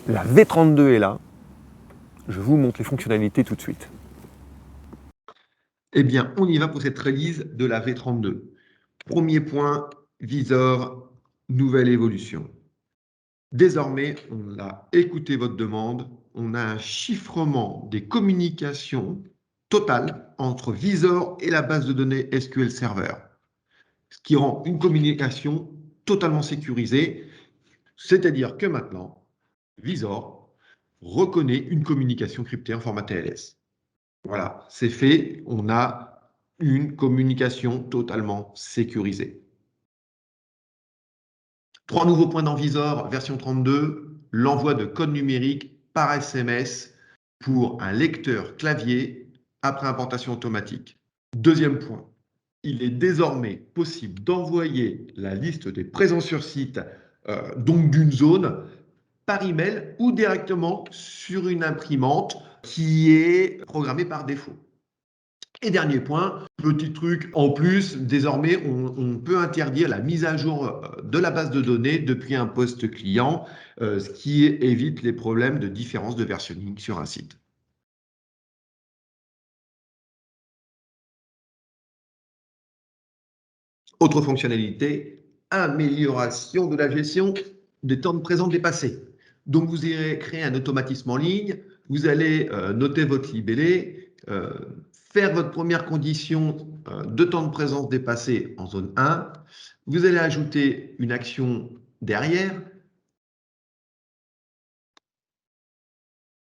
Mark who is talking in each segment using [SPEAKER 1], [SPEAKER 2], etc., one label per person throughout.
[SPEAKER 1] La V32 est là. Je vous montre les fonctionnalités tout de suite.
[SPEAKER 2] Eh bien, on y va pour cette release de la V32. Premier point, visor, nouvelle évolution. Désormais, on a écouté votre demande, on a un chiffrement des communications totales entre visor et la base de données SQL Server, ce qui rend une communication totalement sécurisée, c'est-à-dire que maintenant, visor reconnaît une communication cryptée en format TLS. Voilà, c'est fait, on a une communication totalement sécurisée. 3 nouveaux points dans Visor, version 32, l'envoi de code numérique par SMS pour un lecteur clavier après importation automatique. Deuxième point, il est désormais possible d'envoyer la liste des présents sur site, donc d'une zone, par email ou directement sur une imprimante qui est programmée par défaut. Et dernier point, petit truc en plus, désormais, on peut interdire la mise à jour de la base de données depuis un poste client, ce qui évite les problèmes de différence de versionning sur un site. Autre fonctionnalité, amélioration de la gestion des temps de présence dépassés. Donc, vous irez créer un automatisme en ligne, vous allez noter votre libellé, faire votre première condition de temps de présence dépassé en zone 1. Vous allez ajouter une action derrière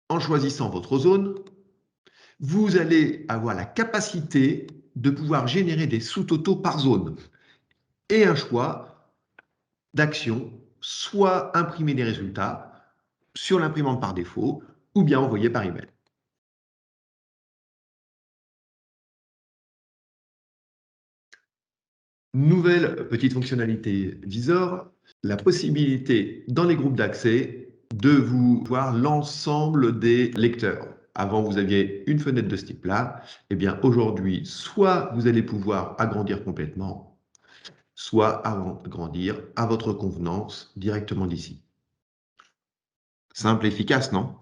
[SPEAKER 2] en choisissant votre zone. Vous allez avoir la capacité de pouvoir générer des sous-totaux par zone et un choix d'action, soit imprimer des résultats sur l'imprimante par défaut ou bien envoyer par email. Nouvelle petite fonctionnalité Visor, la possibilité dans les groupes d'accès de vous voir l'ensemble des lecteurs. Avant, vous aviez une fenêtre de ce type-là. Eh bien, aujourd'hui, soit vous allez pouvoir agrandir complètement, soit agrandir à votre convenance directement d'ici. Simple et efficace, non?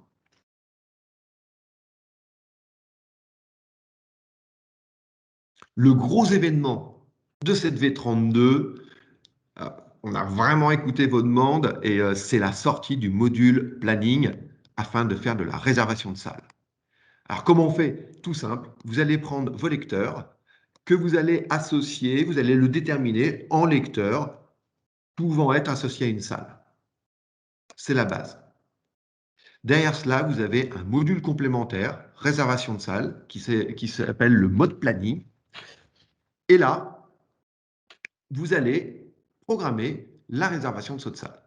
[SPEAKER 2] Le gros événement de cette V32, on a vraiment écouté vos demandes et c'est la sortie du module planning afin de faire de la réservation de salle. Alors, comment on fait? Tout simple, vous allez prendre vos lecteurs que vous allez associer, vous allez le déterminer en lecteur pouvant être associé à une salle. C'est la base. Derrière cela, vous avez un module complémentaire, réservation de salle, qui s'appelle le mode planning. Et là, vous allez programmer la réservation de cette salle.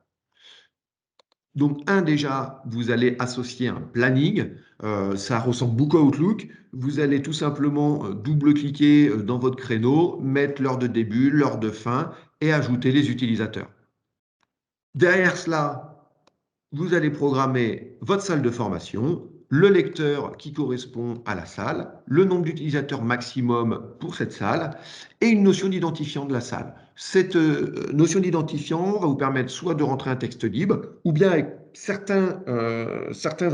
[SPEAKER 2] Donc, déjà, vous allez associer un planning. Ça ressemble beaucoup à Outlook. Vous allez tout simplement double-cliquer dans votre créneau, mettre l'heure de début, l'heure de fin et ajouter les utilisateurs. Derrière cela, vous allez programmer votre salle de formation, le lecteur qui correspond à la salle, le nombre d'utilisateurs maximum pour cette salle et une notion d'identifiant de la salle. Cette notion d'identifiant va vous permettre soit de rentrer un texte libre ou bien avec certains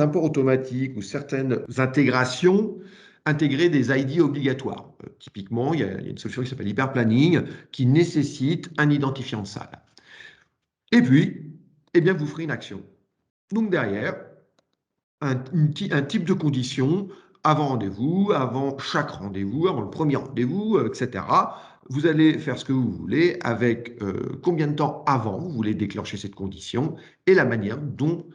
[SPEAKER 2] imports automatiques ou certaines intégrations, intégrer des ID obligatoires. Typiquement, il y a une solution qui s'appelle Hyperplanning qui nécessite un identifiant de salle. Et puis, eh bien, vous ferez une action. Donc derrière, un type de condition avant rendez-vous, avant chaque rendez-vous, avant le premier rendez-vous, etc. Vous allez faire ce que vous voulez avec combien de temps avant vous voulez déclencher cette condition et la manière dont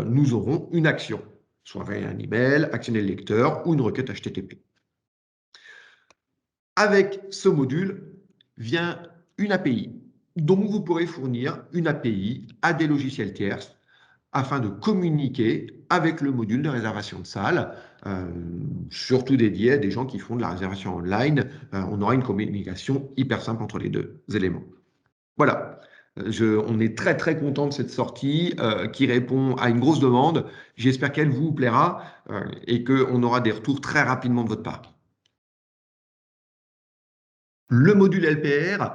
[SPEAKER 2] nous aurons une action, soit envoyer un email, actionner le lecteur ou une requête HTTP. Avec ce module vient une API. Donc, vous pourrez fournir une API à des logiciels tierces afin de communiquer avec le module de réservation de salle, surtout dédié à des gens qui font de la réservation online. On aura une communication hyper simple entre les deux éléments. Voilà, on est très très content de cette sortie qui répond à une grosse demande. J'espère qu'elle vous plaira et qu'on aura des retours très rapidement de votre part. Le module LPR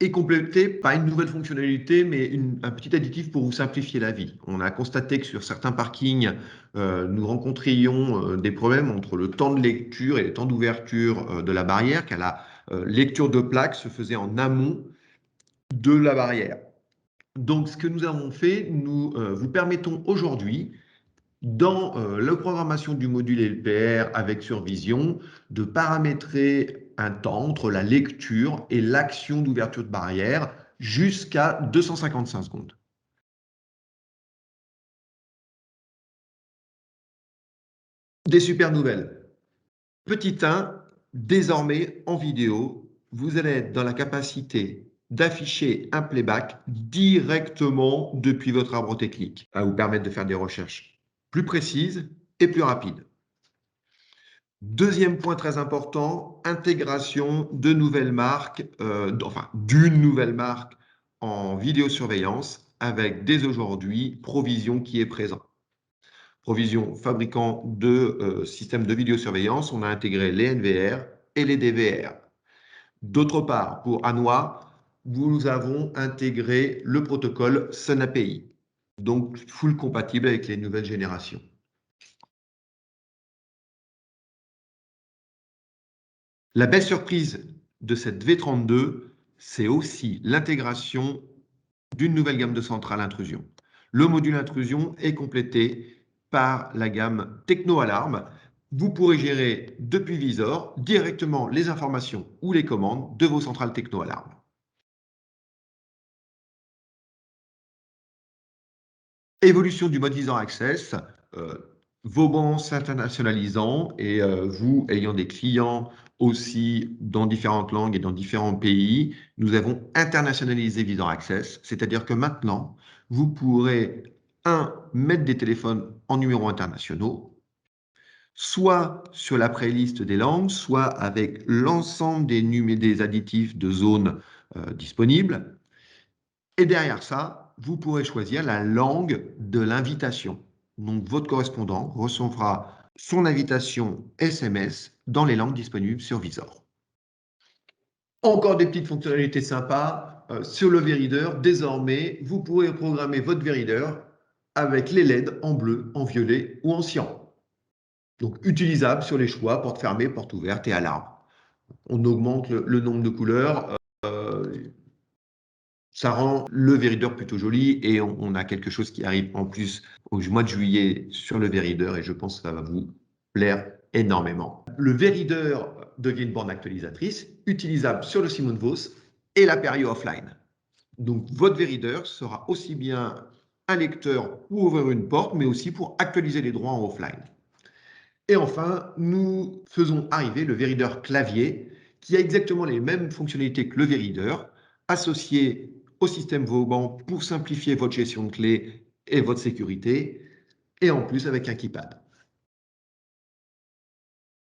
[SPEAKER 2] et complété par une nouvelle fonctionnalité, mais un petit additif pour vous simplifier la vie. On a constaté que sur certains parkings, nous rencontrions des problèmes entre le temps de lecture et le temps d'ouverture de la barrière, car la lecture de plaques se faisait en amont de la barrière. Donc, ce que nous avons fait, nous vous permettons aujourd'hui, dans la programmation du module LPR avec Survision, de paramétrer un temps entre la lecture et l'action d'ouverture de barrière jusqu'à 255 secondes. Des super nouvelles. Petit 1, désormais en vidéo, vous allez être dans la capacité d'afficher un playback directement depuis votre arbre technique. Ça va vous permettre de faire des recherches plus précises et plus rapides. Deuxième point très important, intégration de nouvelles marques, d'une nouvelle marque en vidéosurveillance avec dès aujourd'hui Provision qui est présent. Provision, fabricant de systèmes de vidéosurveillance, on a intégré les NVR et les DVR. D'autre part, pour ANOA, nous avons intégré le protocole Sun API, donc full compatible avec les nouvelles générations. La belle surprise de cette V32, c'est aussi l'intégration d'une nouvelle gamme de centrales intrusion. Le module intrusion est complété par la gamme Techno Alarm. Vous pourrez gérer depuis Visor directement les informations ou les commandes de vos centrales Techno Alarm. Évolution du mode Visor Access, Vauban s'internationalisant et vous ayant des clients aussi dans différentes langues et dans différents pays, nous avons internationalisé Visor Access, c'est-à-dire que maintenant, vous pourrez, mettre des téléphones en numéros internationaux, soit sur la playlist des langues, soit avec l'ensemble des additifs de zones disponibles. Et derrière ça, vous pourrez choisir la langue de l'invitation. Donc, votre correspondant recevra son invitation SMS dans les langues disponibles sur Visor. Encore des petites fonctionnalités sympas. Sur le V-Reader, désormais, vous pourrez programmer votre V-Reader avec les LED en bleu, en violet ou en cyan. Donc, utilisable sur les choix porte fermée, porte ouverte et alarme. On augmente le nombre de couleurs. Ça rend le V-Reader plutôt joli et on a quelque chose qui arrive en plus au mois de juillet sur le V-Reader et je pense que ça va vous plaire énormément. Le V-Reader devient une borne actualisatrice utilisable sur le Simon Vos et la Perio offline. Donc votre V-Reader sera aussi bien un lecteur pour ouvrir une porte mais aussi pour actualiser les droits en offline. Et enfin, nous faisons arriver le V-Reader clavier qui a exactement les mêmes fonctionnalités que le V-Reader, associé au système Vauban pour simplifier votre gestion de clés et votre sécurité, et en plus avec un keypad.